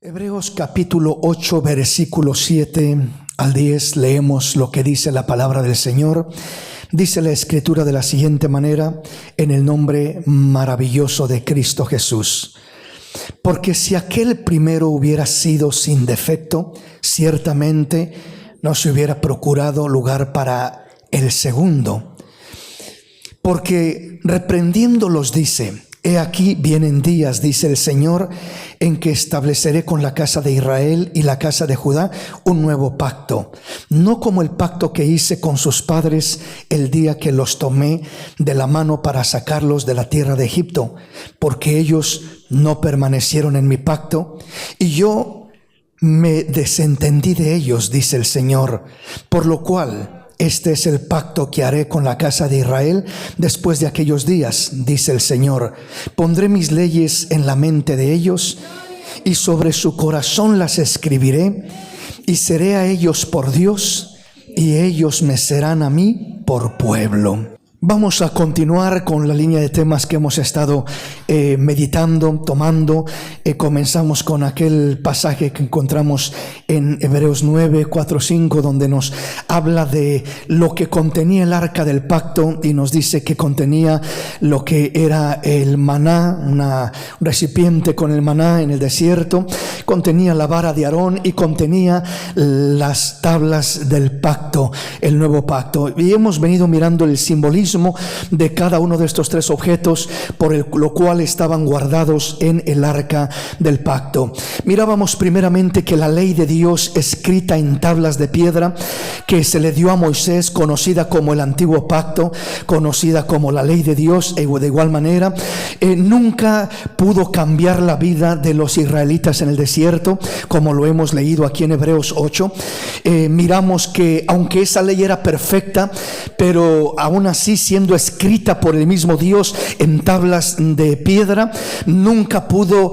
Hebreos capítulo 8, versículo 7 al 10, leemos lo que dice la palabra del Señor. Dice la Escritura de la siguiente manera, en el nombre maravilloso de Cristo Jesús. Porque si aquel primero hubiera sido sin defecto, ciertamente no se hubiera procurado lugar para el segundo. Porque reprendiéndolos dice: He aquí vienen días, dice el Señor, en que estableceré con la casa de Israel y la casa de Judá un nuevo pacto, no como el pacto que hice con sus padres el día que los tomé de la mano para sacarlos de la tierra de Egipto, porque ellos no permanecieron en mi pacto, y yo me desentendí de ellos, dice el Señor, por lo cual este es el pacto que haré con la casa de Israel después de aquellos días, dice el Señor. Pondré mis leyes en la mente de ellos y sobre su corazón las escribiré, y seré a ellos por Dios y ellos me serán a mí por pueblo. Vamos a continuar con la línea de temas que hemos estado meditando, tomando. Comenzamos con aquel pasaje que encontramos en Hebreos 9, 4, 5, donde nos habla de lo que contenía el arca del pacto, y nos dice que contenía lo que era el maná, un recipiente con el maná en el desierto, contenía la vara de Aarón y contenía las tablas del pacto, el nuevo pacto. Y hemos venido mirando el simbolismo de cada uno de estos tres objetos por lo cual estaban guardados en el arca del pacto. Mirábamos primeramente que la ley de Dios escrita en tablas de piedra que se le dio a Moisés, conocida como el antiguo pacto, conocida como la ley de Dios, de igual manera nunca pudo cambiar la vida de los israelitas en el desierto, como lo hemos leído aquí en Hebreos 8. Miramos que aunque esa ley era perfecta, pero aún así, siendo escrita por el mismo Dios en tablas de piedra, nunca pudo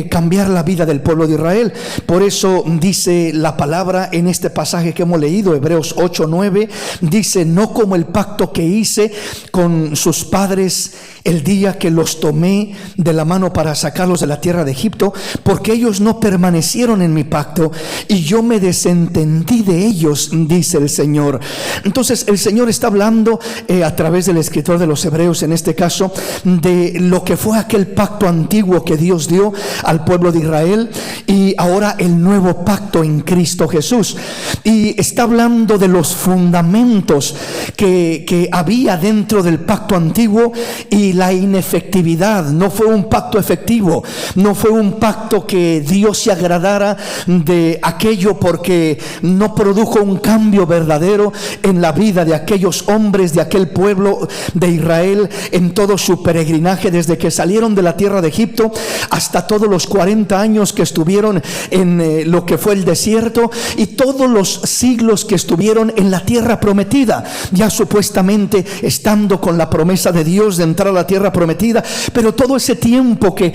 cambiar la vida del pueblo de Israel. Por eso dice la palabra en este pasaje que hemos leído, Hebreos 8, 9, dice: no como el pacto que hice con sus padres el día que los tomé de la mano para sacarlos de la tierra de Egipto, porque ellos no permanecieron en mi pacto y yo me desentendí de ellos, dice el Señor. Entonces el Señor está hablando a través del escritor de los Hebreos, en este caso, de lo que fue aquel pacto antiguo que Dios dio al pueblo de Israel, y ahora el nuevo pacto en Cristo Jesús. Y está hablando de los fundamentos que había dentro del pacto antiguo y la inefectividad. No fue un pacto efectivo, no fue un pacto que Dios se agradara de aquello, porque no produjo un cambio verdadero en la vida de aquellos hombres, de aquel pueblo de Israel, en todo su peregrinaje desde que salieron de la tierra de Egipto hasta todos los 40 años que estuvieron en lo que fue el desierto, y todos los siglos que estuvieron en la tierra prometida, ya supuestamente estando con la promesa de Dios de entrar a la tierra prometida. Pero todo ese tiempo que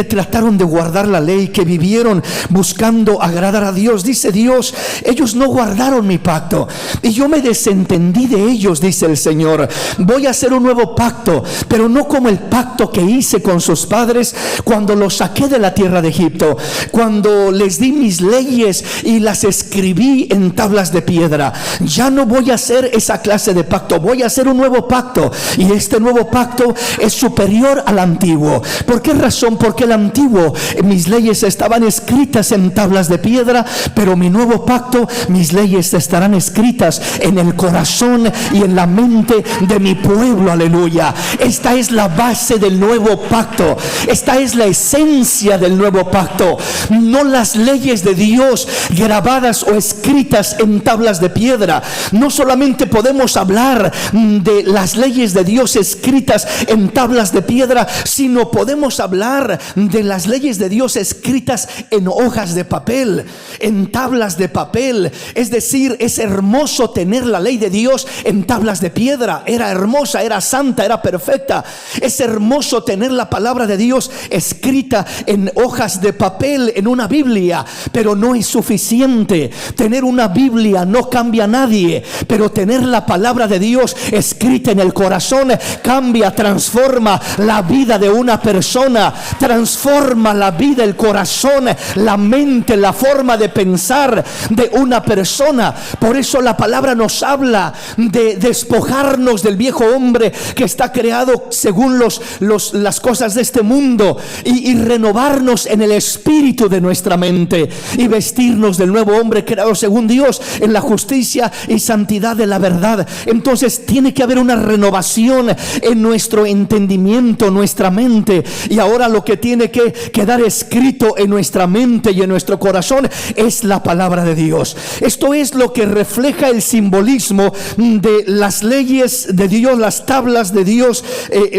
trataron de guardar la ley, que vivieron buscando agradar a Dios, dice Dios, ellos no guardaron mi pacto y yo me desentendí de ellos, dice el Señor. Voy a hacer un nuevo pacto, pero no como el pacto que hice con sus padres cuando los saqué de la tierra de Egipto, cuando les di mis leyes y las escribí en tablas de piedra. Ya no voy a hacer esa clase de pacto, voy a hacer un nuevo pacto, y este nuevo pacto es superior al antiguo. ¿Por qué razón? Porque el antiguo, mis leyes estaban escritas en tablas de piedra, pero mi nuevo pacto, mis leyes estarán escritas en el corazón y en la mente de mi pueblo. Aleluya. Esta es la base del nuevo pacto, esta es la esencia del nuevo pacto, no las leyes de Dios grabadas o escritas en tablas de piedra. No solamente podemos hablar de las leyes de Dios escritas en tablas de piedra, sino podemos hablar de las leyes de Dios escritas en hojas de papel, en tablas de papel. Es decir, es hermoso tener la ley de Dios en tablas de piedra, era hermosa, era santa, era perfecta. Es hermoso tener la palabra de Dios escrita en hojas de papel, en una Biblia, pero no es suficiente. Tener una Biblia no cambia a nadie, pero tener la palabra de Dios escrita en el corazón cambia, transforma la vida de una persona, transforma la vida, el corazón, la mente, la forma de pensar de una persona. Por eso la palabra nos habla de despojarnos del viejo hombre que está creado según las cosas de este mundo y renovarnos en el espíritu de nuestra mente y vestirnos del nuevo hombre creado según Dios en la justicia y santidad de la verdad. Entonces tiene que haber una renovación en nuestro entendimiento, nuestra mente, y ahora lo que tiene que quedar escrito en nuestra mente y en nuestro corazón es la palabra de Dios. Esto es lo que refleja el simbolismo de las leyes de Dios, las tablas de Dios,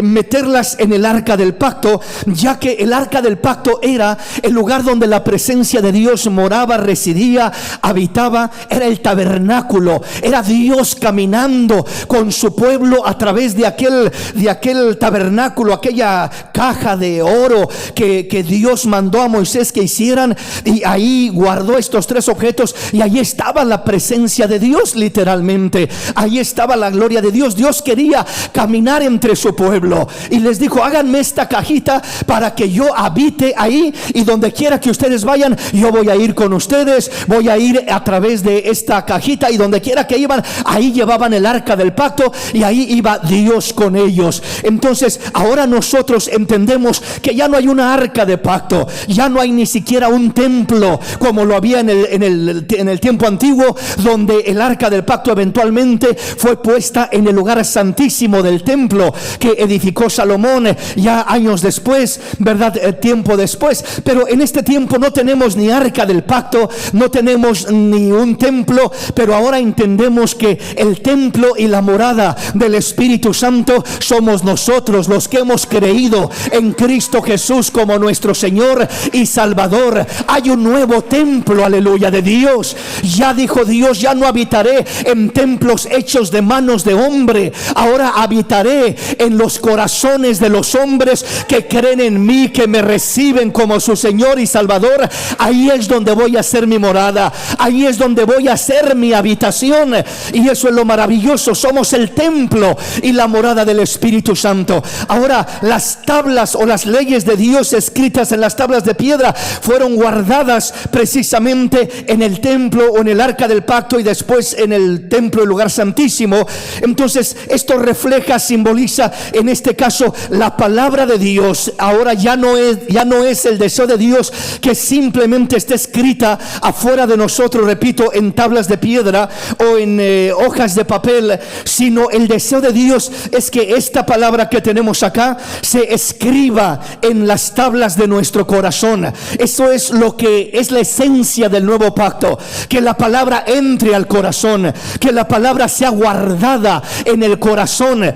meterlas en el arca del pacto, ya que el arca del pacto era el lugar donde la presencia de Dios moraba, residía, habitaba. Era el tabernáculo, era Dios caminando con su pueblo a través de aquel tabernáculo, aquella caja de oro que Dios mandó a Moisés que hicieran, y ahí guardó estos tres objetos, y ahí estaba la presencia de Dios, literalmente ahí estaba la gloria de Dios. Dios quería caminar entre su pueblo y les dijo: háganme esta cajita para que yo habite ahí, y donde quiera que ustedes vayan, yo voy a ir con ustedes, voy a ir a través de esta cajita, y donde quiera que iban, ahí llevaban el arca del pacto y ahí iba Dios con ellos. Entonces ahora nosotros entendemos que ya no hay una arca de pacto, ya no hay ni siquiera un templo como lo había en el tiempo antiguo, donde el arca del pacto eventualmente fue puesta en el lugar santísimo del templo que edificó Salomón ya años después, ¿verdad? Tiempo después. Pero en este tiempo no tenemos ni arca del pacto, no tenemos ni un templo, pero ahora entendemos que el templo y la morada del Espíritu Santo somos nosotros, los que hemos creído en Cristo Jesús como nuestro Señor y Salvador. Hay un nuevo templo, aleluya, de Dios. Ya dijo Dios: ya no habitaré en templos hechos de manos de hombre, ahora habitaré en los corazones de los hombres que creen en mí, que me reciben como su Señor y Salvador. Ahí es donde voy a hacer mi morada, ahí es donde voy a hacer mi habitación, y eso es lo maravilloso. Somos el templo y la morada del Espíritu Santo. Ahora, las tablas o las leyes de Dios escritas en las tablas de piedra fueron guardadas precisamente en el templo o en el arca del pacto, y después en el templo, el lugar santísimo. Entonces esto refleja, simboliza en este caso la palabra de Dios. Ahora ya no es el deseo de Dios que simplemente esté escrita afuera de nosotros, repito, en tablas de piedra o en hojas de papel, sino el deseo de Dios es que esta palabra que tenemos acá se escriba en las tablas de nuestro corazón. Eso es lo que es la esencia del nuevo pacto, que la palabra entre al corazón, que la palabra sea guardada en el corazón.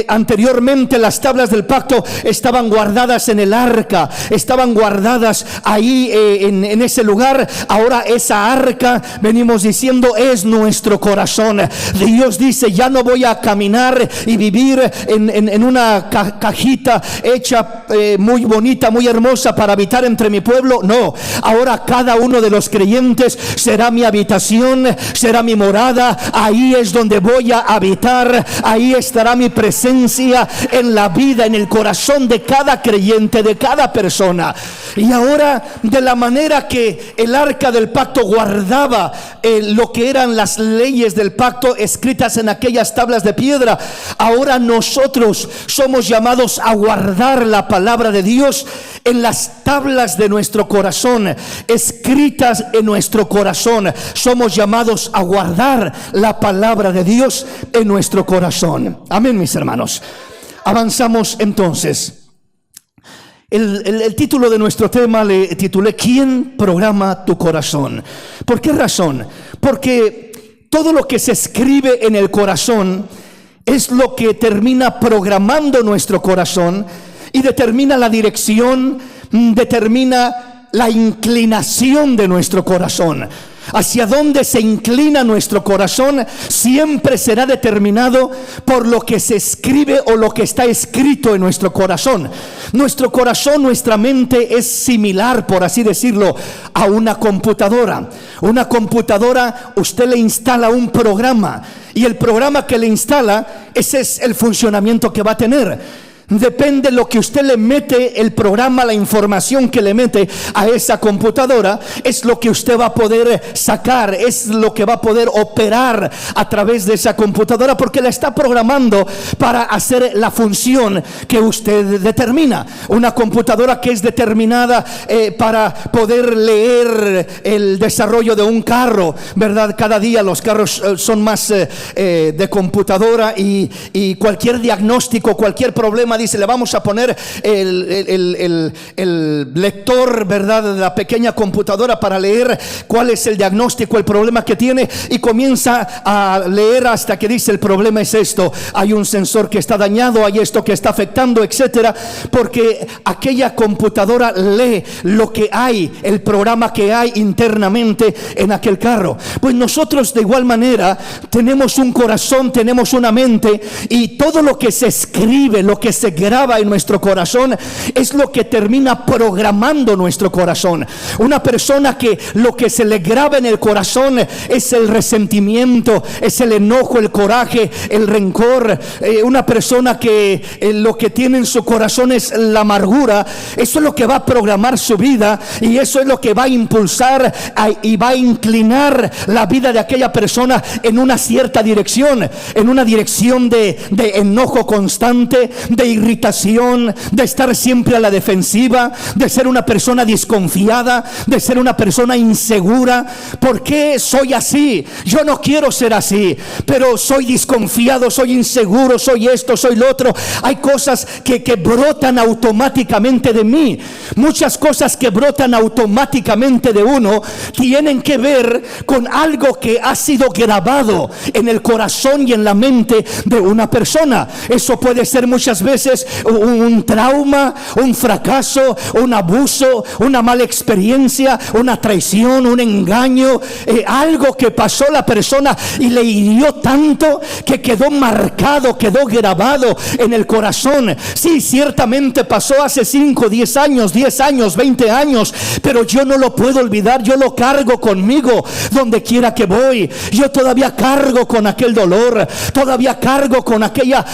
Anteriormente las tablas del pacto estaban guardadas en el arca, estaban guardadas ahí en ese lugar. Ahora esa arca, venimos diciendo, es nuestro corazón. Dios dice: ya no voy a caminar y vivir en una cajita hecha muy bonita, muy hermosa para habitar entre mi pueblo. No, ahora cada uno de los creyentes será mi habitación, será mi morada. Ahí es donde voy a habitar, ahí estará mi presencia en la vida, en el corazón de cada creyente, de cada persona. Y ahora, de la manera que el arca del pacto guardaba lo que eran las leyes del pacto escritas en aquellas tablas de piedra, ahora nosotros somos llamados a guardar la palabra de Dios en las tablas de nuestro corazón, escritas en nuestro corazón. Somos llamados a guardar la palabra de Dios en nuestro corazón. Amén, mis hermanos. Avanzamos entonces. El título de nuestro tema le titulé: ¿Quién programa tu corazón? ¿Por qué razón? Porque todo lo que se escribe en el corazón es lo que termina programando nuestro corazón y determina la dirección, determina la inclinación de nuestro corazón. hacia dónde se inclina nuestro corazón, siempre será determinado por lo que se escribe o lo que está escrito en nuestro corazón. Nuestro corazón, nuestra mente es similar, por así decirlo, a una computadora. Una computadora, usted le instala un programa y el programa que le instala, ese es el funcionamiento que va a tener. Depende de lo que usted le mete, el programa, la información que le mete a esa computadora, es lo que usted va a poder sacar, es lo que va a poder operar a través de esa computadora, porque la está programando para hacer la función que usted determina. Una computadora que es determinada para poder leer el desarrollo de un carro, ¿verdad? Cada día los carros son más de computadora y cualquier diagnóstico, cualquier problema, dice, le vamos a poner el lector, ¿verdad?, de la pequeña computadora para leer cuál es el diagnóstico, el problema que tiene, y comienza a leer hasta que dice: el problema es esto, hay un sensor que está dañado, hay esto que está afectando, etcétera, porque aquella computadora lee lo que hay, el programa que hay internamente en aquel carro. Pues nosotros de igual manera tenemos un corazón, tenemos una mente, y todo lo que se escribe, lo que se graba en nuestro corazón, es lo que termina programando nuestro corazón. Una persona que lo que se le graba en el corazón es el resentimiento, es el enojo, el coraje, el rencor. Una persona que lo que tiene en su corazón es la amargura. Eso es lo que va a programar su vida, y eso es lo que va a impulsar y va a inclinar la vida de aquella persona en una cierta dirección, en una dirección de enojo constante, de irritación, de estar siempre a la defensiva, de ser una persona desconfiada, de ser una persona insegura. ¿Por qué soy así? Yo no quiero ser así, pero soy desconfiado, soy inseguro, soy esto, soy lo otro. Hay cosas que brotan automáticamente de mí. Muchas cosas que brotan automáticamente de uno tienen que ver con algo que ha sido grabado en el corazón y en la mente de una persona. Eso puede ser muchas veces un trauma, un fracaso, un abuso, una mala experiencia, una traición, un engaño, algo que pasó la persona y le hirió tanto que quedó marcado, quedó grabado en el corazón. Sí, ciertamente pasó hace 5, 10 años, 20 años, pero yo no lo puedo olvidar. Yo lo cargo conmigo donde quiera que voy. Yo todavía cargo con aquel dolor, todavía cargo con aquella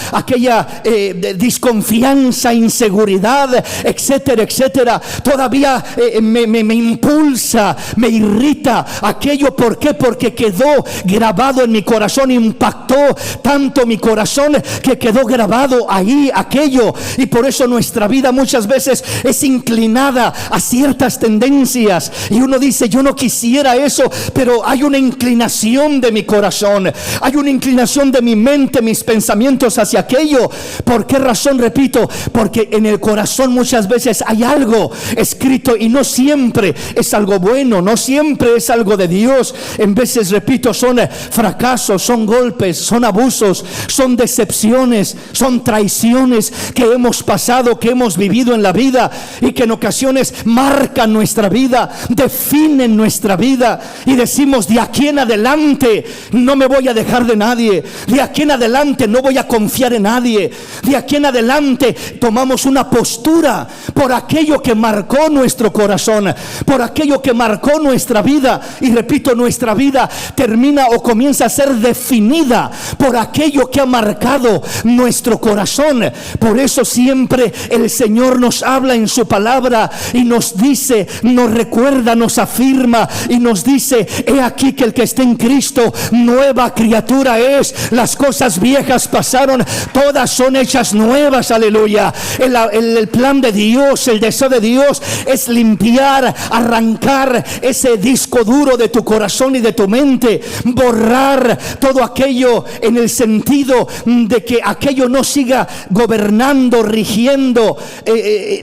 desconfianza, inseguridad, etcétera, etcétera. Todavía me impulsa, me irrita aquello. ¿Por qué? Porque quedó grabado en mi corazón, impactó tanto mi corazón que quedó grabado ahí aquello. Y por eso nuestra vida muchas veces es inclinada a ciertas tendencias, y uno dice: yo no quisiera eso, pero hay una inclinación de mi corazón, hay una inclinación de mi mente, mis pensamientos hacia aquello. ¿Por qué razón? Repito, porque en el corazón muchas veces hay algo escrito, y no siempre es algo bueno, no siempre es algo de Dios. En veces, repito, son fracasos, son golpes, son abusos, son decepciones, son traiciones que hemos pasado, que hemos vivido en la vida, y que en ocasiones marcan nuestra vida, definen nuestra vida, y decimos: de aquí en adelante no me voy a dejar de nadie, de aquí en adelante no voy a confiar en nadie, de aquí en adelante tomamos una postura por aquello que marcó nuestro corazón, por aquello que marcó nuestra vida. Y repito, nuestra vida termina o comienza a ser definida por aquello que ha marcado nuestro corazón. Por eso siempre el Señor nos habla en su palabra y nos dice, nos recuerda, nos afirma y nos dice: he aquí que el que está en Cristo, nueva criatura es. Las cosas viejas pasaron, todas son hechas nuevas. Aleluya. El plan de Dios, el deseo de Dios es limpiar, arrancar ese disco duro de tu corazón y de tu mente, borrar todo aquello en el sentido de que aquello no siga gobernando, rigiendo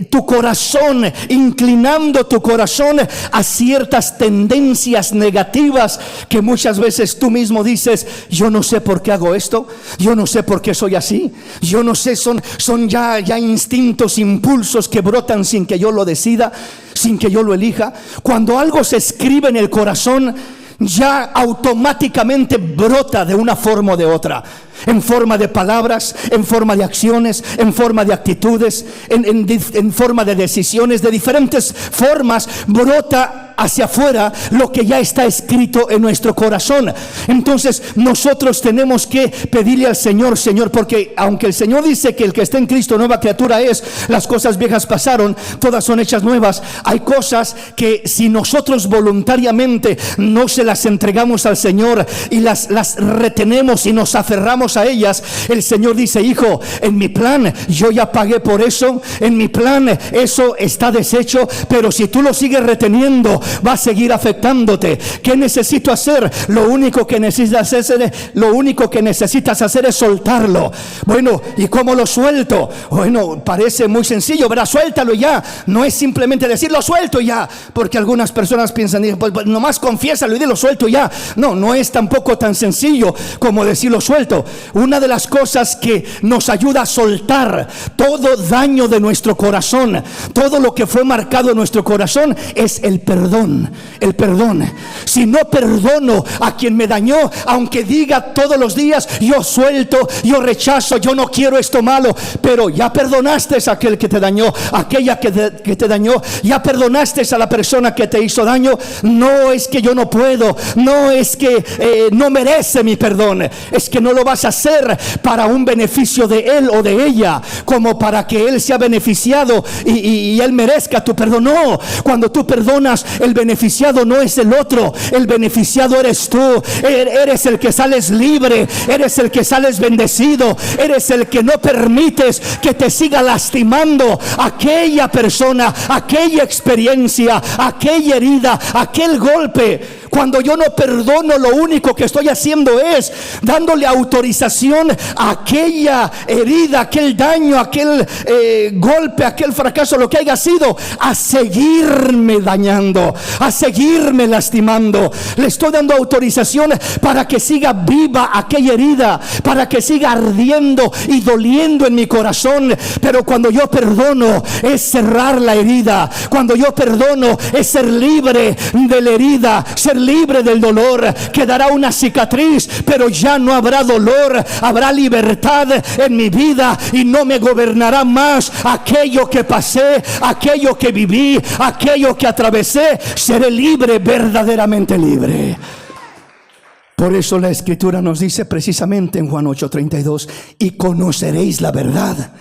tu corazón, inclinando tu corazón a ciertas tendencias negativas que muchas veces tú mismo dices: yo no sé por qué hago esto, yo no sé por qué soy así, yo no sé, son ya instintos, impulsos que brotan sin que yo lo decida, sin que yo lo elija. Cuando algo se escribe en el corazón, ya automáticamente brota de una forma o de otra, en forma de palabras, en forma de acciones, en forma de actitudes, en forma de decisiones, de diferentes formas brota hacia afuera lo que ya está escrito en nuestro corazón. Entonces nosotros tenemos que pedirle al Señor, Señor, porque aunque el Señor dice que el que está en Cristo nueva criatura es, las cosas viejas pasaron, todas son hechas nuevas, hay cosas que si nosotros voluntariamente no se las entregamos al Señor y las retenemos y nos aferramos a ellas, el Señor dice: hijo, en mi plan yo ya pagué por eso, en mi plan eso está deshecho, pero si tú lo sigues reteniendo va a seguir afectándote. ¿Qué necesito hacer? Lo único que necesitas hacer es soltarlo. Bueno, ¿y cómo lo suelto? Bueno, parece muy sencillo, ¿verdad? Suéltalo ya. No es simplemente decir lo suelto ya, porque algunas personas piensan, pues nomás confiésalo y dilo suelto ya. No es tampoco tan sencillo como decir lo suelto. Una de las cosas que nos ayuda a soltar todo daño de nuestro corazón, todo lo que fue marcado en nuestro corazón, es el perdón. El perdón. Si no perdono a quien me dañó, aunque diga todos los días yo suelto, yo rechazo, yo no quiero esto malo, pero ya perdonaste a aquel que te dañó, aquella que te dañó, ya perdonaste a la persona que te hizo daño. No es que yo no puedo, no es que no merece mi perdón, es que no lo vas a hacer para un beneficio de él o de ella, como para que él sea beneficiado y él merezca tu perdón. No, cuando tú perdonas, el beneficiado no es el otro, el beneficiado eres tú. Eres el que sales libre, eres el que sales bendecido, eres el que no permites que te siga lastimando aquella persona, aquella experiencia, aquella herida, aquel golpe. Cuando yo no perdono, lo único que estoy haciendo es dándole autorización a aquella herida, aquel daño, aquel golpe, aquel fracaso, lo que haya sido, a seguirme dañando, a seguirme lastimando. Le estoy dando autorización para que siga viva aquella herida, para que siga ardiendo y doliendo en mi corazón. Pero cuando yo perdono, es cerrar la herida. Cuando yo perdono, es ser libre de la herida, ser libre del dolor. Quedará una cicatriz, pero ya no habrá dolor, habrá libertad en mi vida y no me gobernará más aquello que pasé, aquello que viví, aquello que atravesé. Seré libre, verdaderamente libre. Por eso la Escritura nos dice precisamente en Juan 8:32: y conoceréis la verdad,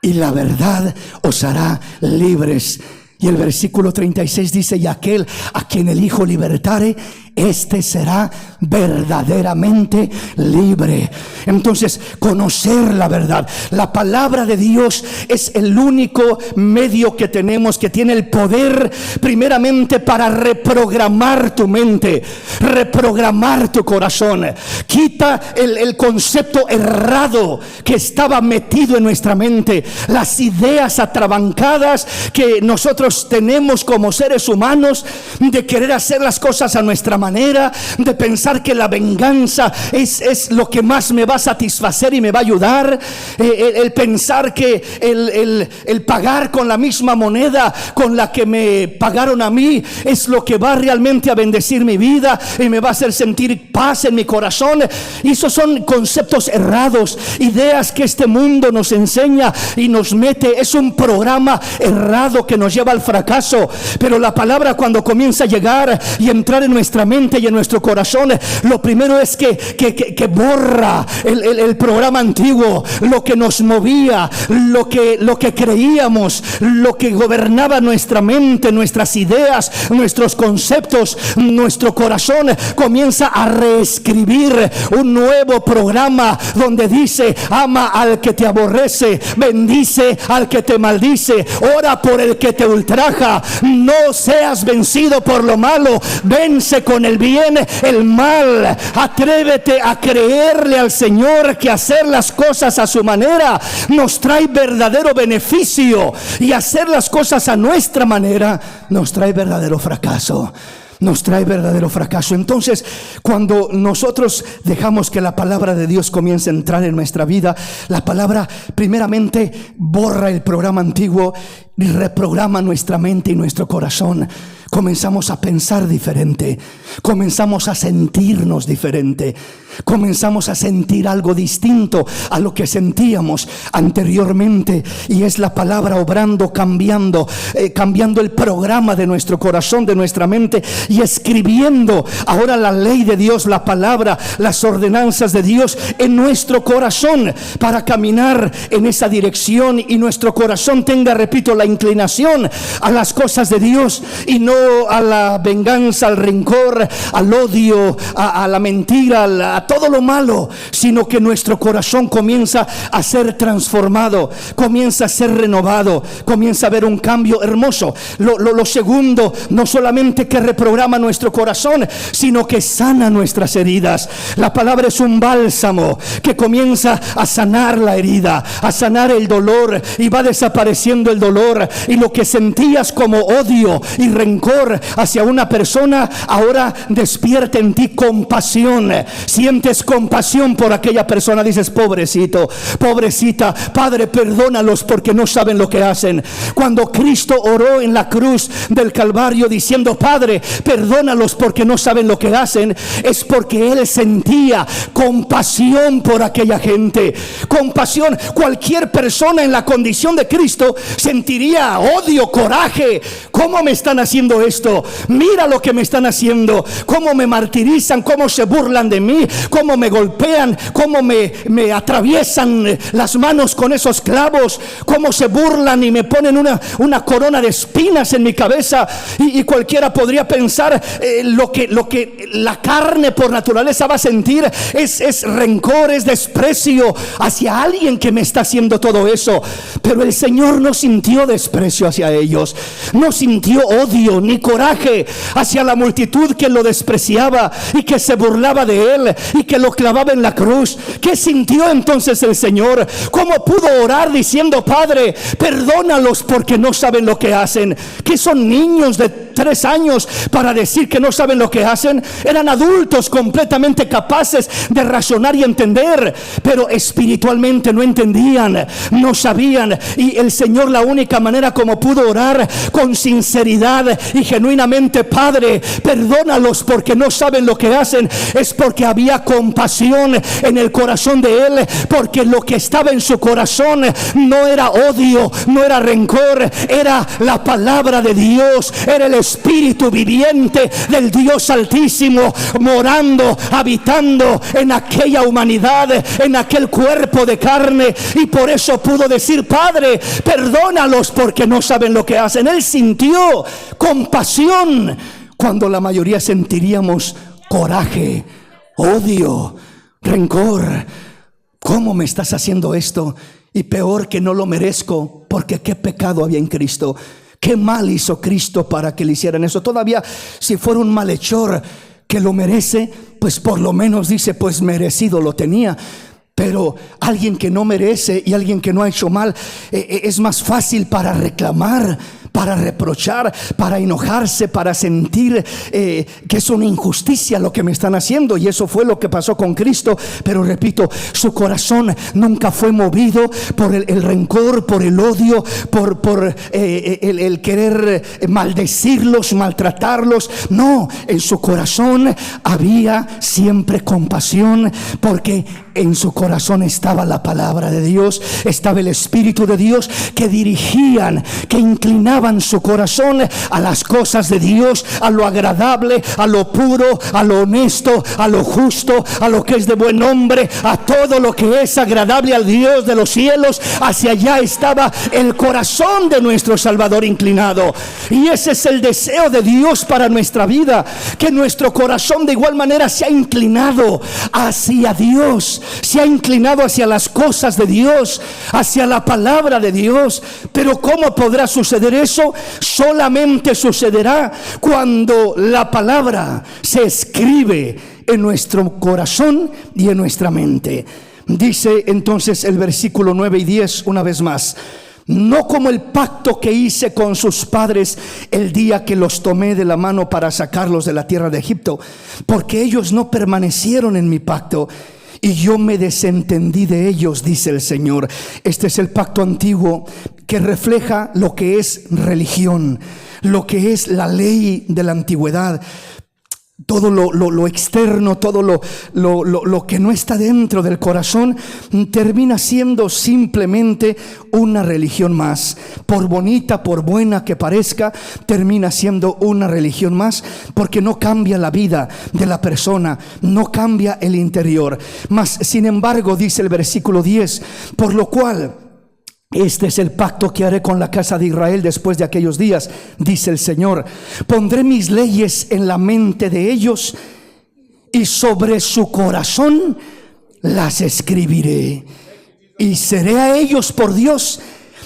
y la verdad os hará libres. Y el versículo 36 dice: y aquel a quien el Hijo libertare, este será verdaderamente libre. Entonces, conocer la verdad. La palabra de Dios es el único medio que tenemos, que tiene el poder primeramente para reprogramar tu mente, reprogramar tu corazón. Quita el concepto errado que estaba metido en nuestra mente, las ideas atrabancadas que nosotros tenemos como seres humanos, de querer hacer las cosas a nuestra manera, de pensar que la venganza es lo que más me va a satisfacer y me va a ayudar, el pensar que el pagar con la misma moneda con la que me pagaron a mí es lo que va realmente a bendecir mi vida y me va a hacer sentir paz en mi corazón. Y esos son conceptos errados, ideas que este mundo nos enseña y nos mete. Es un programa errado que nos lleva al fracaso. Pero la palabra, cuando comienza a llegar y entrar en nuestra mente y en nuestro corazón, lo primero es que borra el programa antiguo, lo que nos movía, lo que creíamos, lo que gobernaba nuestra mente, nuestras ideas, nuestros conceptos. Nuestro corazón comienza a reescribir un nuevo programa donde dice: ama al que te aborrece, bendice al que te maldice, ora por el que te ultraja, no seas vencido por lo malo, vence con el bien el mal. Atrévete a creerle al Señor que hacer las cosas a su manera nos trae verdadero beneficio, y hacer las cosas a nuestra manera nos trae verdadero fracaso. Nos trae verdadero fracaso. Entonces, cuando nosotros dejamos que la palabra de Dios comience a entrar en nuestra vida, la palabra primeramente borra el programa antiguo y reprograma nuestra mente y nuestro corazón. comenzamos a pensar diferente, comenzamos a sentirnos diferente, comenzamos a sentir algo distinto a lo que sentíamos anteriormente, y es la palabra obrando, cambiando el programa de nuestro corazón, de nuestra mente, y escribiendo ahora la ley de Dios, la palabra, las ordenanzas de Dios en nuestro corazón, para caminar en esa dirección, y nuestro corazón tenga, repito, la inclinación a las cosas de Dios y no a la venganza, al rencor, al odio, a la mentira, a todo lo malo, sino que nuestro corazón comienza a ser transformado, comienza a ser renovado, comienza a haber un cambio hermoso. Lo segundo, no solamente que reprograma nuestro corazón, sino que sana nuestras heridas. La palabra es un bálsamo que comienza a sanar la herida, a sanar el dolor, y va desapareciendo el dolor, y lo que sentías como odio y rencor hacia una persona, ahora despierta en ti compasión. Sientes compasión por aquella persona, dices: pobrecito, pobrecita, Padre, perdónalos porque no saben lo que hacen. Cuando Cristo oró en la cruz del Calvario diciendo: Padre, perdónalos porque no saben lo que hacen, es porque Él sentía compasión por aquella gente. Compasión. Cualquier persona en la condición de Cristo sentiría odio, coraje. ¿Cómo me están haciendo esto? Mira lo que me están haciendo, cómo me martirizan, cómo se burlan de mí, cómo me golpean, cómo me atraviesan las manos con esos clavos, cómo se burlan y me ponen una corona de espinas en mi cabeza. Y cualquiera podría pensar lo que la carne por naturaleza va a sentir es rencor, es desprecio hacia alguien que me está haciendo todo eso. Pero el Señor no sintió desprecio hacia ellos, no sintió odio ni coraje hacia la multitud que lo despreciaba y que se burlaba de Él y que lo clavaba en la cruz. ¿Qué sintió entonces el Señor? ¿Cómo pudo orar diciendo: Padre, perdónalos porque no saben lo que hacen? ¿Que son niños de 3 años para decir que no saben lo que hacen? Eran adultos completamente capaces de razonar y entender, pero espiritualmente no entendían, no sabían. Y el Señor, la única manera como pudo orar con sinceridad y genuinamente: Padre, perdónalos porque no saben lo que hacen, es porque había compasión en el corazón de Él, porque lo que estaba en su corazón no era odio, no era rencor, era la palabra de Dios, era el Espíritu viviente del Dios Altísimo morando, habitando en aquella humanidad, en aquel cuerpo de carne. Y por eso pudo decir: Padre, perdónalos porque no saben lo que hacen. Él sintió compasión cuando la mayoría sentiríamos coraje, odio, rencor. ¿Cómo me estás haciendo esto? Y peor, que no lo merezco, porque qué pecado había en Cristo. ¿Qué mal hizo Cristo para que le hicieran eso? Todavía si fuera un malhechor que lo merece, pues por lo menos dice: pues merecido lo tenía. Pero alguien que no merece y alguien que no ha hecho mal, es más fácil para reclamar, para reprochar, para enojarse, para sentir que es una injusticia lo que me están haciendo. Y eso fue lo que pasó con Cristo. Pero repito, su corazón nunca fue movido por el rencor, por el odio, por el querer maldecirlos, maltratarlos. No, en su corazón había siempre compasión, porque en su corazón estaba la palabra de Dios, estaba el Espíritu de Dios, que dirigían, que inclinaban su corazón a las cosas de Dios, a lo agradable, a lo puro, a lo honesto, a lo justo, a lo que es de buen nombre, a todo lo que es agradable al Dios de los cielos. Hacia allá estaba el corazón de nuestro Salvador inclinado. Y ese es el deseo de Dios para nuestra vida, que nuestro corazón de igual manera se ha inclinado hacia Dios, se ha inclinado hacia las cosas de Dios, hacia la palabra de Dios. Pero ¿cómo podrá suceder eso? Solamente sucederá cuando la palabra se escribe en nuestro corazón y en nuestra mente. Dice entonces el versículo 9 y 10 una vez más: no como el pacto que hice con sus padres el día que los tomé de la mano para sacarlos de la tierra de Egipto, porque ellos no permanecieron en mi pacto y yo me desentendí de ellos, dice el Señor. Este es el pacto antiguo que refleja lo que es religión, lo que es la ley de la antigüedad. Todo lo externo, todo lo que no está dentro del corazón, termina siendo simplemente una religión más. Por bonita, por buena que parezca, termina siendo una religión más, porque no cambia la vida de la persona, no cambia el interior. Mas, sin embargo, dice el versículo 10, por lo cual este es el pacto que haré con la casa de Israel después de aquellos días, dice el Señor. Pondré mis leyes en la mente de ellos y sobre su corazón las escribiré. Y seré a ellos por Dios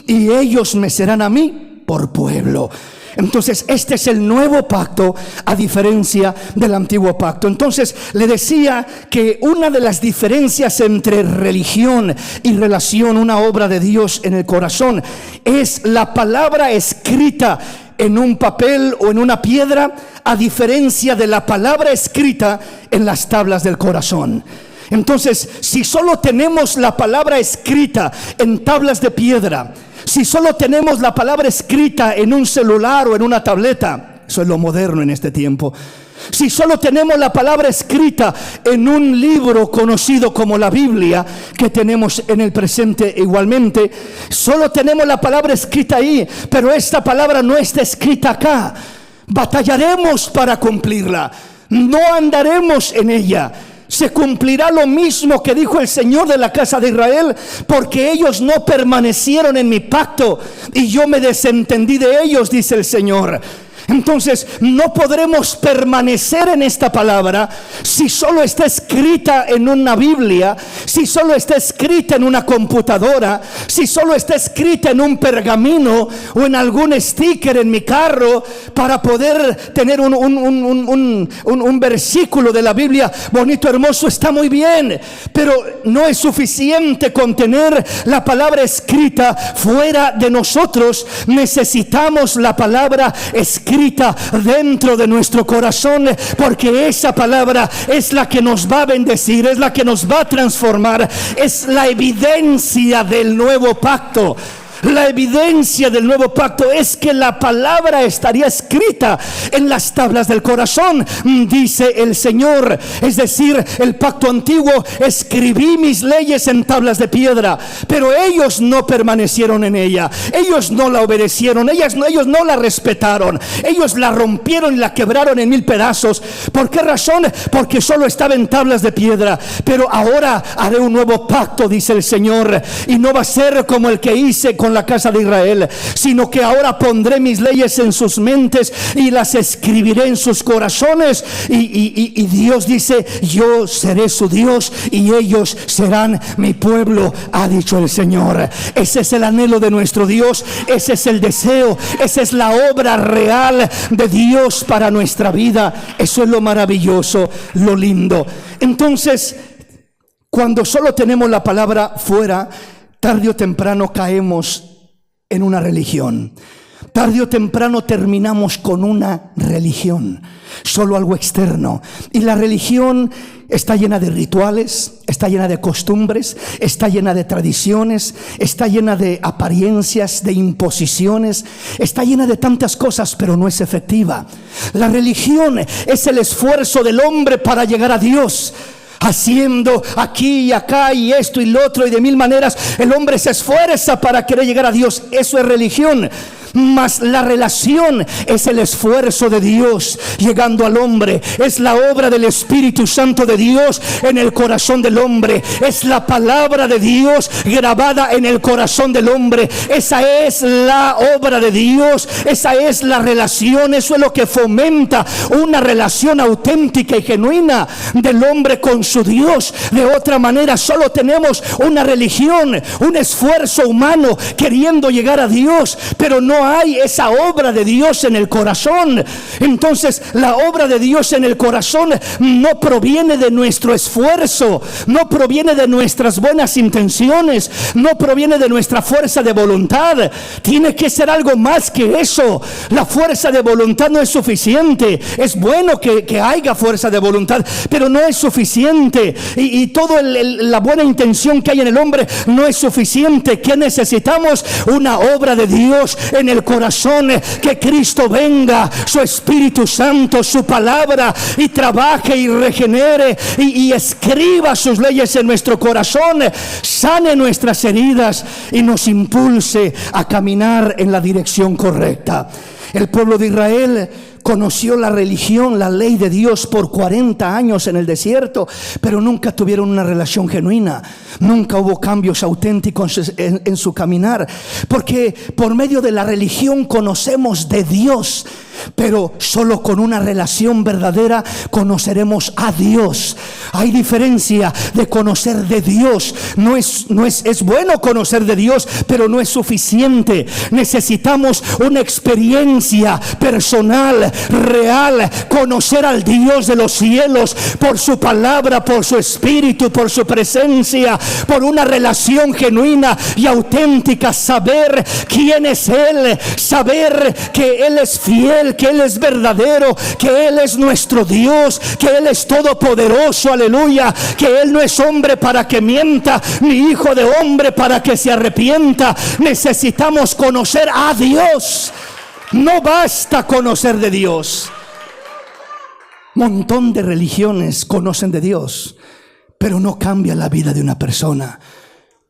y ellos me serán a mí por pueblo. Entonces este es el nuevo pacto, a diferencia del antiguo pacto. Entonces le decía que una de las diferencias entre religión y relación, una obra de Dios en el corazón, es la palabra escrita en un papel o en una piedra, a diferencia de la palabra escrita en las tablas del corazón. Entonces, si solo tenemos la palabra escrita en tablas de piedra, si solo tenemos la palabra escrita en un celular o en una tableta, eso es lo moderno en este tiempo. Si solo tenemos la palabra escrita en un libro conocido como la Biblia, que tenemos en el presente igualmente, solo tenemos la palabra escrita ahí, pero esta palabra no está escrita acá. Batallaremos para cumplirla, no andaremos en ella. Se cumplirá lo mismo que dijo el Señor de la casa de Israel, porque ellos no permanecieron en mi pacto y yo me desentendí de ellos, dice el Señor. Entonces no podremos permanecer en esta palabra si solo está escrita en una Biblia, si solo está escrita en una computadora, si solo está escrita en un pergamino o en algún sticker en mi carro, para poder tener un versículo de la Biblia bonito, hermoso. Está muy bien, pero no es suficiente con tener la palabra escrita fuera de nosotros. Necesitamos la palabra escrita dentro de nuestro corazón, porque esa palabra es la que nos va a bendecir, es la que nos va a transformar, es la evidencia del nuevo pacto. La evidencia del nuevo pacto es que la palabra estaría escrita en las tablas del corazón, dice el Señor. Es decir, el pacto antiguo: escribí mis leyes en tablas de piedra, pero ellos no permanecieron en ella, ellos no la obedecieron, ellos no la respetaron, ellos la rompieron y la quebraron en mil pedazos. ¿Por qué razón? Porque solo estaba en tablas de piedra. Pero ahora haré un nuevo pacto, dice el Señor, y no va a ser como el que hice con la casa de Israel, sino que ahora pondré mis leyes en sus mentes y las escribiré en sus corazones. Y Dios dice: yo seré su Dios y ellos serán mi pueblo, ha dicho el Señor. Ese es el anhelo de nuestro Dios, ese es el deseo, esa es la obra real de Dios para nuestra vida. Eso es lo maravilloso, lo lindo. Entonces, cuando solo tenemos la palabra fuera, tarde o temprano caemos en una religión. Tarde o temprano terminamos con una religión, solo algo externo. Y la religión está llena de rituales, está llena de costumbres, está llena de tradiciones, está llena de apariencias, de imposiciones, está llena de tantas cosas, pero no es efectiva. La religión es el esfuerzo del hombre para llegar a Dios, haciendo aquí y acá y esto y lo otro, y de mil maneras el hombre se esfuerza para querer llegar a Dios. Eso es religión. Mas la relación es el esfuerzo de Dios llegando al hombre, es la obra del Espíritu Santo de Dios en el corazón del hombre, es la palabra de Dios grabada en el corazón del hombre. Esa es la obra de Dios, esa es la relación, eso es lo que fomenta una relación auténtica y genuina del hombre con su Dios. De otra manera solo tenemos una religión, un esfuerzo humano queriendo llegar a Dios, pero no no hay esa obra de Dios en el corazón. Entonces la obra de Dios en el corazón no proviene de nuestro esfuerzo, no proviene de nuestras buenas intenciones, no proviene de nuestra fuerza de voluntad. Tiene que ser algo más que eso. La fuerza de voluntad no es suficiente. Es bueno que haya fuerza de voluntad, pero no es suficiente. Y toda la buena intención que hay en el hombre no es suficiente. ¿Qué necesitamos? Una obra de Dios en el corazón. Que Cristo venga, su Espíritu Santo, su palabra, y trabaje y regenere y escriba sus leyes en nuestro corazón, sane nuestras heridas y nos impulse a caminar en la dirección correcta. El pueblo de Israel conoció la religión, la ley de Dios por 40 años en el desierto, pero nunca tuvieron una relación genuina. Nunca hubo cambios auténticos en su caminar, porque por medio de la religión conocemos de Dios, pero solo con una relación verdadera conoceremos a Dios. Hay diferencia de conocer de Dios. Es bueno conocer de Dios, pero no es suficiente. Necesitamos una experiencia personal, real, conocer al Dios de los cielos por su palabra, por su Espíritu, por su presencia, por una relación genuina y auténtica. Saber quién es Él, saber que Él es fiel, que Él es verdadero, que Él es nuestro Dios, que Él es todopoderoso, aleluya, que Él no es hombre para que mienta, ni hijo de hombre para que se arrepienta. Necesitamos conocer a Dios. No basta conocer de Dios. Montón de religiones conocen de Dios, pero no cambia la vida de una persona.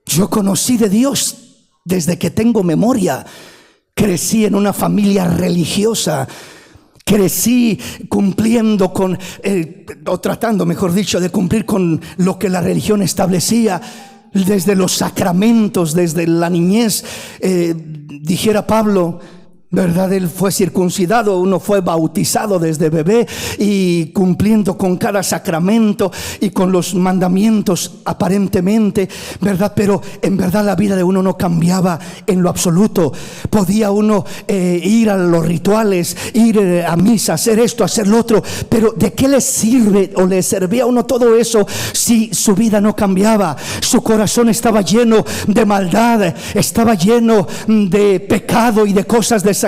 Yo conocí de Dios desde que tengo memoria. Crecí en una familia religiosa. Crecí cumpliendo con, o tratando, mejor dicho, de cumplir con lo que la religión establecía. Desde los sacramentos, desde la niñez, dijera Pablo, ¿verdad? Él fue circuncidado, uno fue bautizado desde bebé y cumpliendo con cada sacramento y con los mandamientos aparentemente, ¿verdad? Pero en verdad la vida de uno no cambiaba en lo absoluto. Podía uno ir a los rituales, ir a misa, hacer esto, hacer lo otro, pero ¿de qué le sirve o le servía a uno todo eso si su vida no cambiaba? Su corazón estaba lleno de maldad, estaba lleno de pecado y de cosas desagradables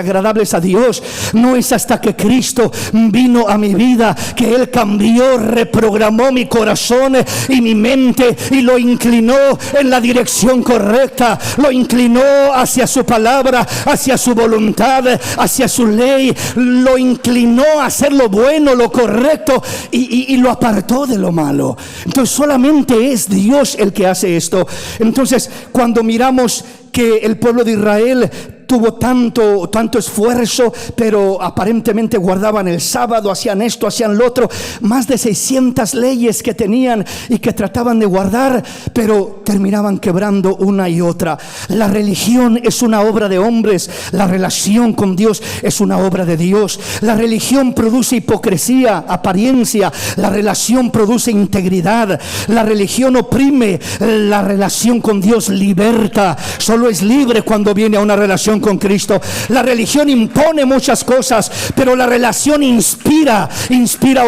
a Dios. No es hasta que Cristo vino a mi vida que Él cambió, reprogramó mi corazón y mi mente y lo inclinó en la dirección correcta, lo inclinó hacia su palabra, hacia su voluntad, hacia su ley, lo inclinó a hacer lo bueno, lo correcto y lo apartó de lo malo. Entonces solamente es Dios el que hace esto. Entonces cuando miramos que el pueblo de Israel tuvo tanto esfuerzo, pero aparentemente guardaban el sábado, hacían esto, hacían lo otro, más de 600 leyes que tenían y que trataban de guardar, pero terminaban quebrando una y otra. La religión es una obra de hombres, la relación con Dios es una obra de Dios. La religión produce hipocresía, apariencia, la relación produce integridad. La religión oprime, la relación con Dios liberta. Solo es libre cuando viene a una relación con Cristo. La religión impone muchas cosas, pero la relación inspira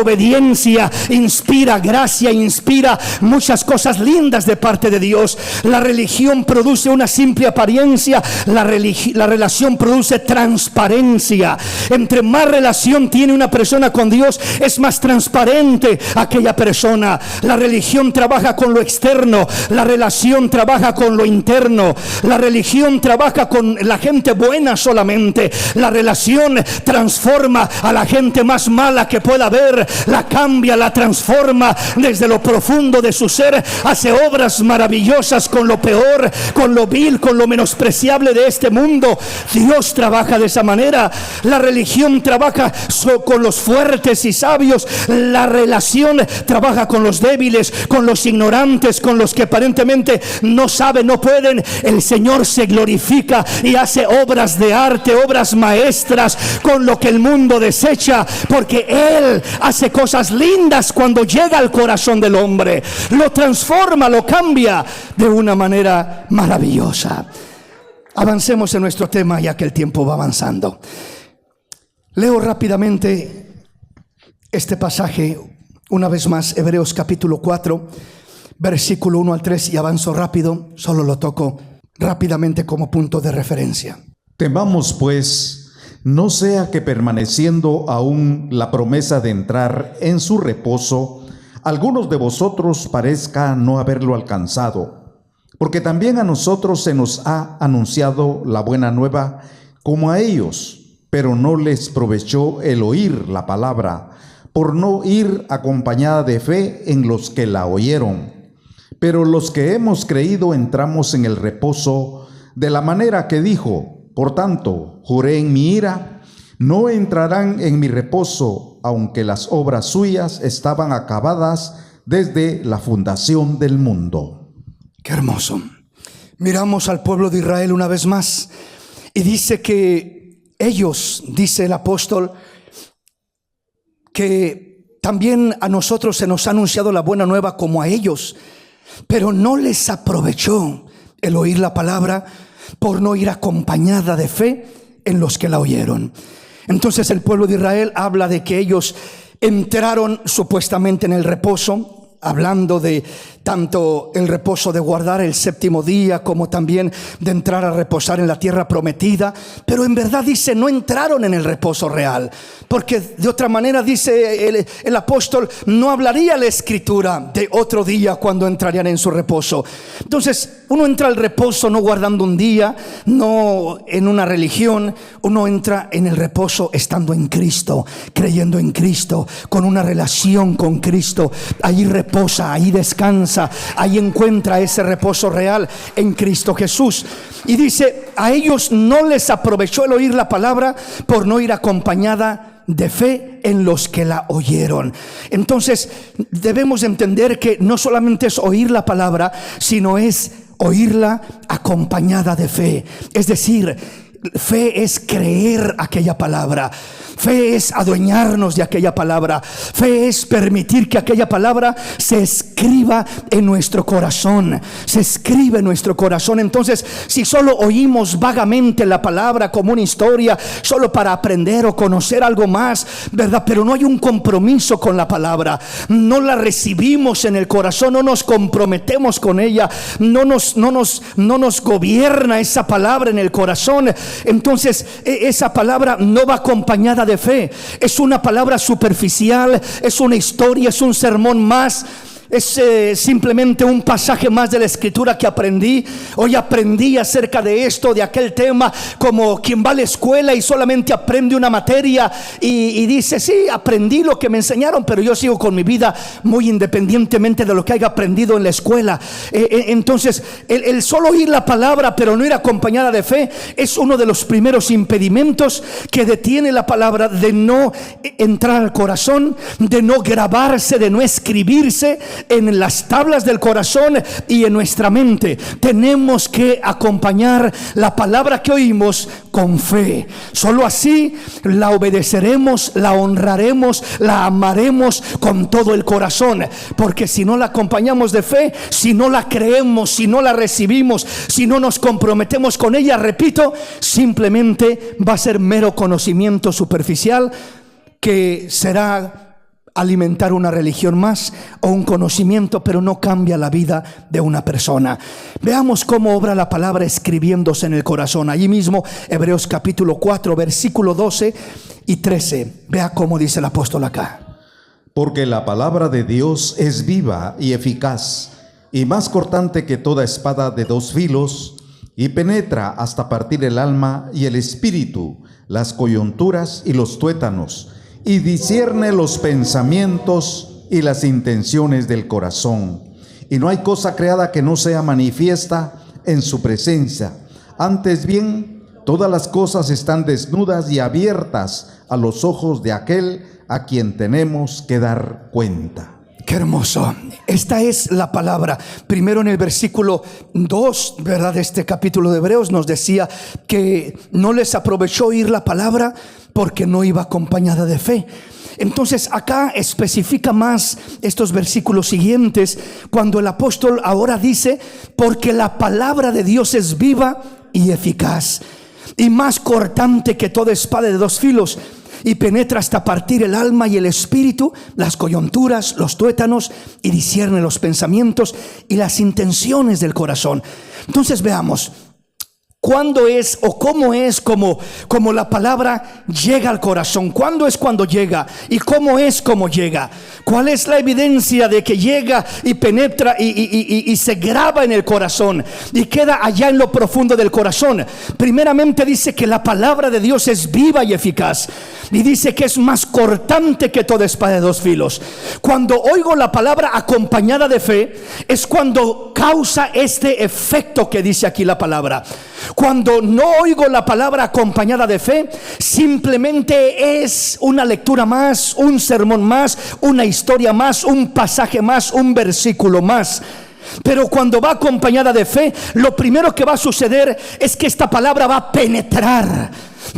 obediencia, inspira gracia, inspira muchas cosas lindas de parte de Dios. La religión produce una simple apariencia, la relación produce transparencia. Entre más relación tiene una persona con Dios, es más transparente aquella persona. La religión trabaja con lo externo, la relación trabaja con lo interno. La religión trabaja con la gente buena solamente. La relación transforma a la gente más mala que pueda haber, la cambia, la transforma desde lo profundo de su ser, hace obras maravillosas con lo peor, con lo vil, con lo menospreciable de este mundo. Dios trabaja de esa manera. La religión trabaja con los fuertes y sabios, la relación trabaja con los débiles, con los ignorantes, con los que aparentemente no saben, no pueden. El Señor se glorifica y hace obras de arte, obras maestras con lo que el mundo desecha, porque Él hace cosas lindas cuando llega al corazón del hombre, lo transforma, lo cambia de una manera maravillosa. Avancemos en nuestro tema ya que el tiempo va avanzando. Leo rápidamente este pasaje una vez más, Hebreos capítulo 4, versículo 1 al 3, y avanzo rápido, solo lo toco rápidamente como punto de referencia. Temamos pues, no sea que permaneciendo aún la promesa de entrar en su reposo, algunos de vosotros parezca no haberlo alcanzado, porque también a nosotros se nos ha anunciado la buena nueva como a ellos, pero no les provechó el oír la palabra, por no ir acompañada de fe en los que la oyeron. Pero los que hemos creído entramos en el reposo, de la manera que dijo: por tanto, juré en mi ira, no entrarán en mi reposo, aunque las obras suyas estaban acabadas desde la fundación del mundo. Qué hermoso. Miramos al pueblo de Israel una vez más y dice que ellos, dice el apóstol, que también a nosotros se nos ha anunciado la buena nueva como a ellos, pero no les aprovechó el oír la palabra por no ir acompañada de fe en los que la oyeron. Entonces el pueblo de Israel habla de que ellos entraron supuestamente en el reposo, hablando de tanto el reposo de guardar el séptimo día como también de entrar a reposar en la tierra prometida, pero en verdad dice no entraron en el reposo real, porque de otra manera dice el apóstol, no hablaría la escritura de otro día cuando entrarían en su reposo. Entonces uno entra al reposo no guardando un día, no en una religión, uno entra en el reposo estando en Cristo, creyendo en Cristo, con una relación con Cristo. Ahí reposa, ahí descansa, ahí encuentra ese reposo real en Cristo Jesús. Y dice, a ellos no les aprovechó el oír la palabra por no ir acompañada de fe en los que la oyeron. Entonces debemos entender que no solamente es oír la palabra, sino es oírla acompañada de fe. Es decir, fe es creer aquella palabra. Fe es adueñarnos de aquella palabra. Fe es permitir que aquella palabra se escriba en nuestro corazón. Se escribe en nuestro corazón. Entonces, si solo oímos vagamente la palabra como una historia, solo para aprender o conocer algo más, ¿verdad? Pero no hay un compromiso con la palabra. No la recibimos en el corazón, no nos comprometemos con ella, no nos gobierna esa palabra en el corazón. Entonces, esa palabra no va acompañada de fe. Es una palabra superficial, es una historia, es un sermón más, es simplemente un pasaje más de la escritura que aprendí. Hoy aprendí acerca de esto, de aquel tema, como quien va a la escuela y solamente aprende una materia y dice, sí, aprendí lo que me enseñaron, pero yo sigo con mi vida muy independientemente de lo que haya aprendido en la escuela. Entonces el solo oír la palabra pero no ir acompañada de fe es uno de los primeros impedimentos que detiene la palabra de no entrar al corazón, de no grabarse, de no escribirse en las tablas del corazón y en nuestra mente. Tenemos que acompañar la palabra que oímos con fe. Solo así la obedeceremos, la honraremos, la amaremos con todo el corazón. Porque si no la acompañamos de fe, si no la creemos, si no la recibimos, si no nos comprometemos con ella, repito, simplemente va a ser mero conocimiento superficial que será alimentar una religión más o un conocimiento, pero no cambia la vida de una persona. Veamos cómo obra la palabra escribiéndose en el corazón. Allí mismo, Hebreos capítulo 4, versículo 12 y 13. Vea cómo dice el apóstol acá. Porque la palabra de Dios es viva y eficaz, y más cortante que toda espada de dos filos, y penetra hasta partir el alma y el espíritu, las coyunturas y los tuétanos, y discierne los pensamientos y las intenciones del corazón. Y no hay cosa creada que no sea manifiesta en su presencia. Antes bien, todas las cosas están desnudas y abiertas a los ojos de aquel a quien tenemos que dar cuenta. Qué hermoso. Esta es la palabra. Primero en el versículo 2, ¿verdad? De este capítulo de Hebreos nos decía que no les aprovechó oír la palabra porque no iba acompañada de fe. Entonces acá especifica más estos versículos siguientes cuando el apóstol ahora dice, porque la palabra de Dios es viva y eficaz, y más cortante que toda espada de dos filos, y penetra hasta partir el alma y el espíritu, las coyunturas, los tuétanos, y discierne los pensamientos y las intenciones del corazón. Entonces veamos cuándo es o cómo es como la palabra llega al corazón. ¿Cuándo es cuando llega? ¿Y cómo es como llega? ¿Cuál es la evidencia de que llega y penetra y se graba en el corazón y queda allá en lo profundo del corazón? Primeramente dice que la palabra de Dios es viva y eficaz, y dice que es más cortante que toda espada de dos filos. Cuando oigo la palabra acompañada de fe, es cuando causa este efecto que dice aquí la palabra. Cuando no oigo la palabra acompañada de fe, simplemente es una lectura más, un sermón más, una historia más, un pasaje más, un versículo más. Pero cuando va acompañada de fe, lo primero que va a suceder es que esta palabra va a penetrar.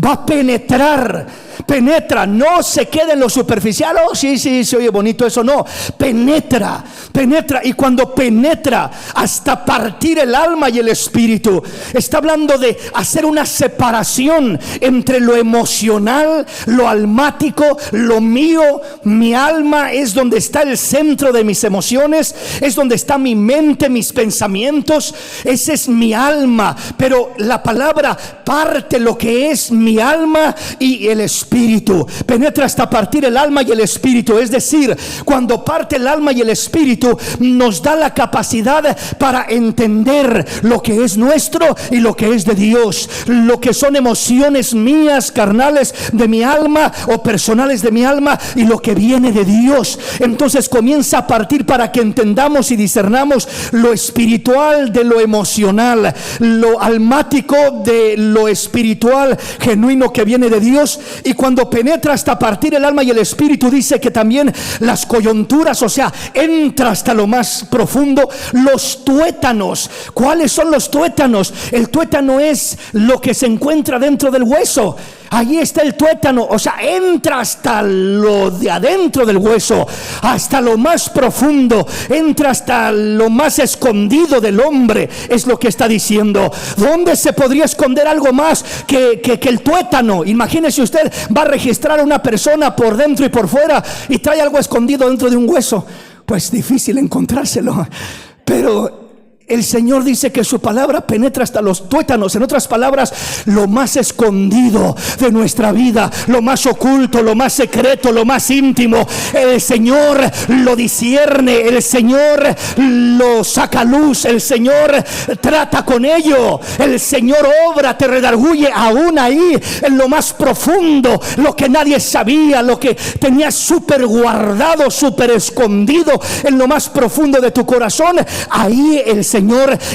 Va a penetrar, penetra, no se queda en lo superficial. Oh, sí, se oye bonito eso. No, penetra, y cuando penetra hasta partir el alma y el espíritu, está hablando de hacer una separación entre lo emocional, lo almático, lo mío. Mi alma es donde está el centro de mis emociones, es donde está mi mente, mis pensamientos. Ese es mi alma, pero la palabra parte lo que es mi alma y el espíritu. Penetra hasta partir el alma y el espíritu. Es decir, cuando parte el alma y el espíritu, nos da la capacidad para entender lo que es nuestro y lo que es de Dios, lo que son emociones mías, carnales de mi alma o personales de mi alma, y lo que viene de Dios. Entonces comienza a partir para que entendamos y discernamos lo espiritual de lo emocional, lo almático de lo espiritual genuino que viene de Dios. Y cuando penetra hasta partir el alma y el espíritu, dice que también las coyunturas, o sea, entra hasta lo más profundo. Los tuétanos, ¿cuáles son los tuétanos? El tuétano es lo que se encuentra dentro del hueso. Allí está el tuétano, o sea, entra hasta lo de adentro del hueso, hasta lo más profundo, entra hasta lo más escondido del hombre, es lo que está diciendo. ¿Dónde se podría esconder algo más que el tuétano? Imagínese usted, va a registrar a una persona por dentro y por fuera y trae algo escondido dentro de un hueso. Pues difícil encontrárselo, pero el Señor dice que su palabra penetra hasta los tuétanos. En otras palabras, lo más escondido de nuestra vida, lo más oculto, lo más secreto, lo más íntimo, el Señor lo discierne, el Señor lo saca a luz, el Señor trata con ello, el Señor obra, te redarguye aún ahí en lo más profundo, lo que nadie sabía, lo que tenías súper guardado, súper escondido en lo más profundo de tu corazón. Ahí el Señor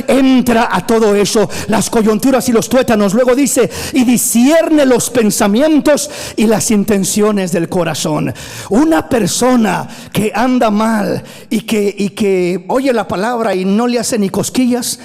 entra a todo eso, las coyunturas y los tuétanos. Luego dice, y discierne los pensamientos y las intenciones del corazón. Una persona que anda mal y que oye la palabra y no le hace ni cosquillas,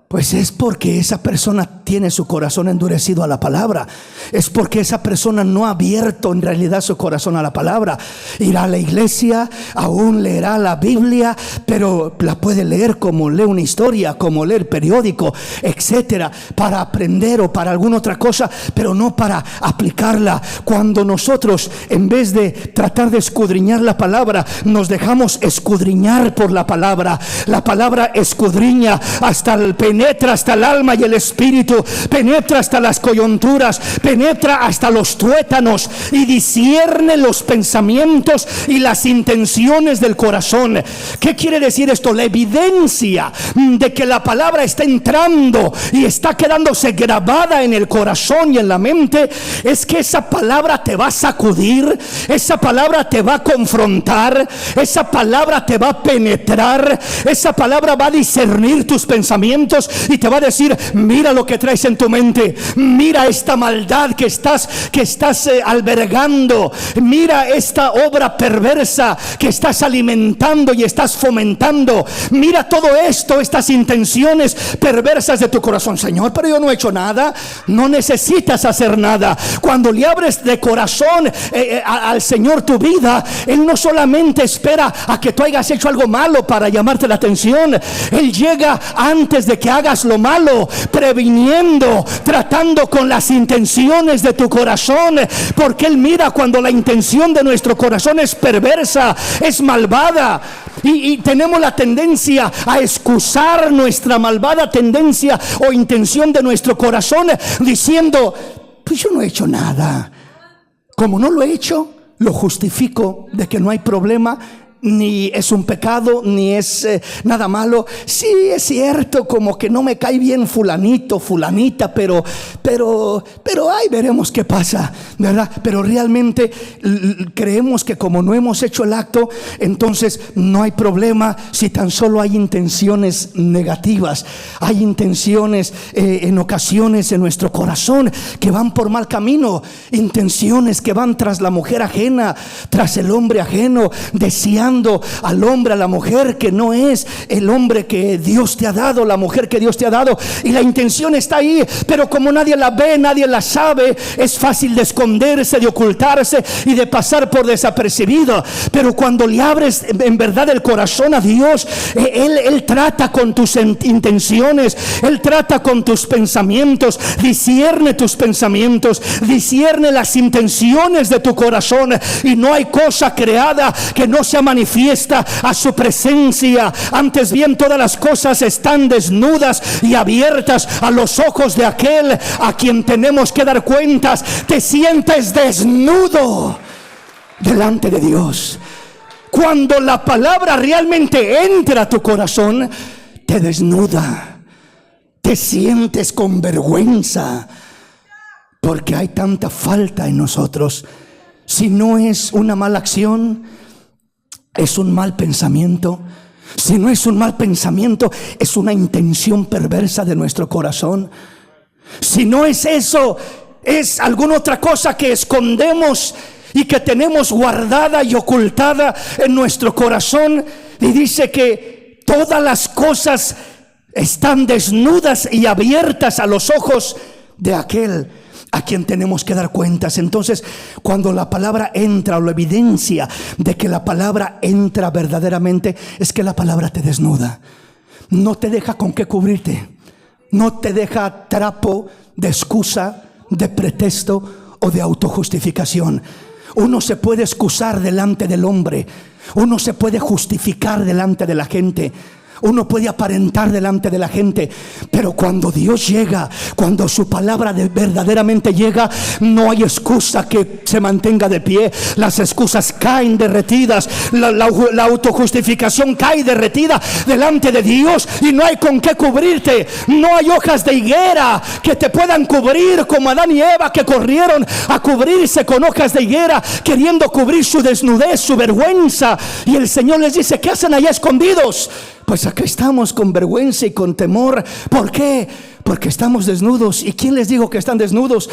pues es porque esa persona tiene su corazón endurecido a la palabra. Es porque esa persona no ha abierto en realidad su corazón a la palabra. Irá a la iglesia, aún leerá la Biblia, pero la puede leer como lee una historia, como leer periódico, etcétera, para aprender o para alguna otra cosa, pero no para aplicarla. Cuando nosotros, en vez de tratar de escudriñar la palabra, nos dejamos escudriñar por la palabra escudriña hasta el penetra hasta el alma y el espíritu, penetra hasta las coyunturas, penetra hasta los tuétanos y discierne los pensamientos y las intenciones del corazón. ¿Qué quiere decir esto? La evidencia de que la palabra está entrando y está quedándose grabada en el corazón y en la mente es que esa palabra te va a sacudir, esa palabra te va a confrontar, esa palabra te va a penetrar, esa palabra va a discernir tus pensamientos y te va a decir, mira lo que traes en tu mente, mira esta maldad que estás albergando, mira esta obra perversa que estás alimentando y estás fomentando, mira todo esto, estas intenciones perversas de tu corazón. Señor, pero yo no he hecho nada. No necesitas hacer nada. Cuando le abres de corazón al Señor tu vida, Él no solamente espera a que tú hayas hecho algo malo para llamarte la atención. Él llega antes de que hagas lo malo, previniendo viniendo, tratando con las intenciones de tu corazón, porque Él mira cuando la intención de nuestro corazón es perversa, es malvada, y tenemos la tendencia a excusar nuestra malvada tendencia o intención de nuestro corazón diciendo: pues yo no he hecho nada. Como no lo he hecho, lo justifico de que no hay problema, ni es un pecado, ni es nada malo. Sí, es cierto, como que no me cae bien fulanito, fulanita, pero ahí veremos qué pasa, ¿verdad? Pero realmente creemos que como no hemos hecho el acto, entonces no hay problema si tan solo hay intenciones negativas. Hay intenciones en ocasiones en nuestro corazón que van por mal camino, intenciones que van tras la mujer ajena, tras el hombre ajeno, deseando al hombre, a la mujer que no es el hombre que Dios te ha dado, la mujer que Dios te ha dado, y la intención está ahí, pero como nadie la ve, nadie la sabe, es fácil de esconderse, de ocultarse y de pasar por desapercibido. Pero cuando le abres en verdad el corazón a Dios, Él trata con tus intenciones, Él trata con tus pensamientos, discierne tus pensamientos, discierne las intenciones de tu corazón, y no hay cosa creada que no sea manifiesta a su presencia. Antes bien, todas las cosas están desnudas y abiertas a los ojos de aquel a quien tenemos que dar cuentas. Te sientes desnudo delante de Dios. Cuando la palabra realmente entra a tu corazón, te desnuda, te sientes con vergüenza, porque hay tanta falta en nosotros. Si no es una mala acción, es un mal pensamiento. Si no es un mal pensamiento, es una intención perversa de nuestro corazón. Si no es eso, es alguna otra cosa que escondemos y que tenemos guardada y ocultada en nuestro corazón. Y dice que todas las cosas están desnudas y abiertas a los ojos de aquel a quien tenemos que dar cuentas. Entonces, cuando la palabra entra, o la evidencia de que la palabra entra verdaderamente, es que la palabra te desnuda. No te deja con qué cubrirte. No te deja trapo de excusa, de pretexto o de autojustificación. Uno se puede excusar delante del hombre, uno se puede justificar delante de la gente, uno puede aparentar delante de la gente, pero cuando Dios llega, cuando su palabra verdaderamente llega, no hay excusa que se mantenga de pie. Las excusas caen derretidas, la autojustificación cae derretida delante de Dios, y no hay con qué cubrirte. No hay hojas de higuera que te puedan cubrir, como Adán y Eva, que corrieron a cubrirse con hojas de higuera, queriendo cubrir su desnudez, su vergüenza. Y el Señor les dice: ¿qué hacen allá escondidos? Pues acá estamos con vergüenza y con temor. ¿Por qué? Porque estamos desnudos. ¿Y quién les dijo que están desnudos?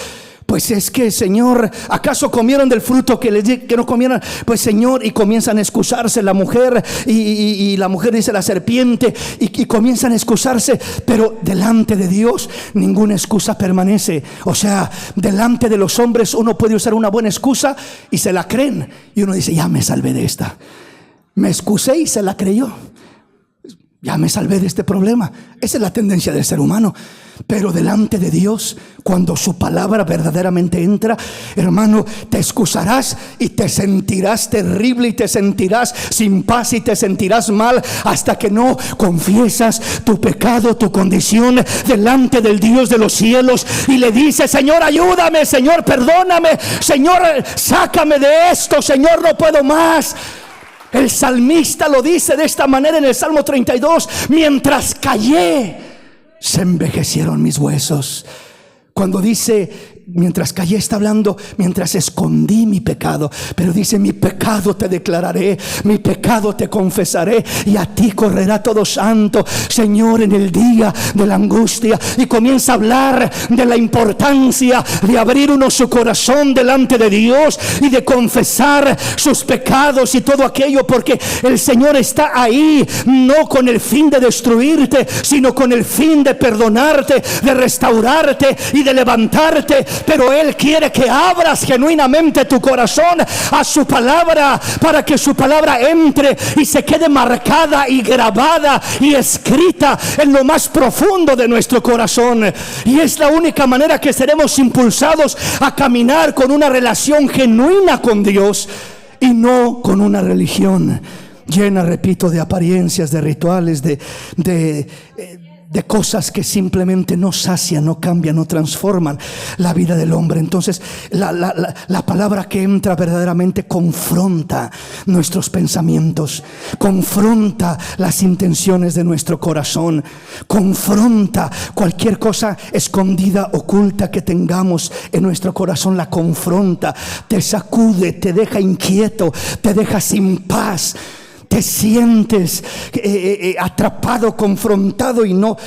Pues es que, Señor, ¿acaso comieron del fruto que les dije que no comieran? Pues, Señor, y comienzan a excusarse la mujer, y la mujer dice la serpiente, y comienzan a excusarse. Pero delante de Dios ninguna excusa permanece. O sea, delante de los hombres uno puede usar una buena excusa y se la creen, y uno dice: ya me salvé de esta, me excusé y se la creyó, ya me salvé de este problema. Esa es la tendencia del ser humano. Pero delante de Dios, cuando su palabra verdaderamente entra, hermano, te excusarás y te sentirás terrible, y te sentirás sin paz, y te sentirás mal, hasta que no confiesas tu pecado, tu condición delante del Dios de los cielos, y le dices: Señor, ayúdame, Señor, perdóname, Señor, sácame de esto, Señor, no puedo más. El salmista lo dice de esta manera en el Salmo 32: mientras callé, se envejecieron mis huesos. Cuando dice mientras callé, está hablando mientras escondí mi pecado. Pero dice: mi pecado te declararé, mi pecado te confesaré, y a ti correrá todo santo, Señor, en el día de la angustia. Y comienza a hablar de la importancia de abrir uno su corazón delante de Dios y de confesar sus pecados y todo aquello, porque el Señor está ahí no con el fin de destruirte, sino con el fin de perdonarte, de restaurarte y de levantarte. pero Él quiere que abras genuinamente tu corazón a su palabra, para que su palabra entre y se quede marcada y grabada y escrita en lo más profundo de nuestro corazón. Y es la única manera que seremos impulsados a caminar con una relación genuina con Dios y no con una religión llena, repito, de apariencias, de rituales, de cosas que simplemente no sacian, no cambian, no transforman la vida del hombre. Entonces la palabra que entra verdaderamente confronta nuestros pensamientos, confronta las intenciones de nuestro corazón, confronta cualquier cosa escondida, oculta que tengamos en nuestro corazón, la confronta, te sacude, te deja inquieto, te deja sin paz. Te sientes atrapado, confrontado, y no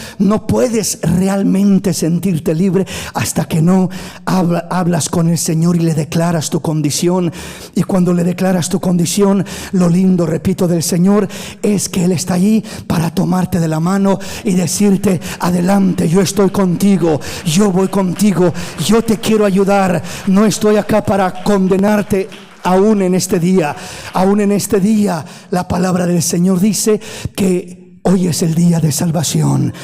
puedes realmente sentirte libre hasta que no hablas con el Señor y le declaras tu condición. Y cuando le declaras tu condición, lo lindo, repito, del Señor es que Él está allí para tomarte de la mano y decirte: adelante, yo estoy contigo, yo voy contigo, yo te quiero ayudar, no estoy acá para condenarte. Aún en este día, la palabra del Señor dice que hoy es el día de salvación.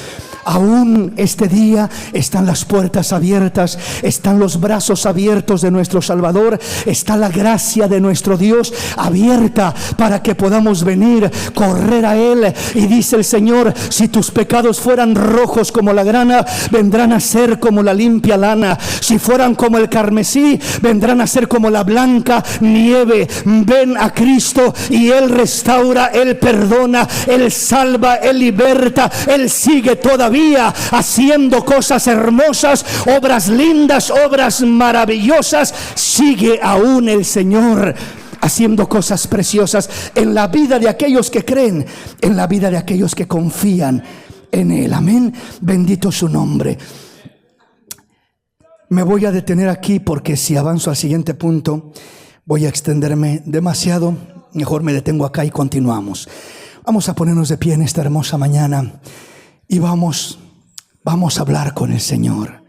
Aún este día están las puertas abiertas, están los brazos abiertos de nuestro Salvador, está la gracia de nuestro Dios abierta para que podamos venir, correr a Él. Y dice el Señor: si tus pecados fueran rojos como la grana, vendrán a ser como la limpia lana. Si fueran como el carmesí, vendrán a ser como la blanca nieve. Ven a Cristo y Él restaura, Él perdona, Él salva, Él liberta, Él sigue todavía haciendo cosas hermosas, obras lindas, obras maravillosas. Sigue aún el Señor haciendo cosas preciosas en la vida de aquellos que creen, en la vida de aquellos que confían en Él. Amén. Bendito su nombre. Me voy a detener aquí porque si avanzo al siguiente punto voy a extenderme demasiado. Mejor me detengo acá y continuamos. Vamos a ponernos de pie en esta hermosa mañana y vamos a hablar con el Señor.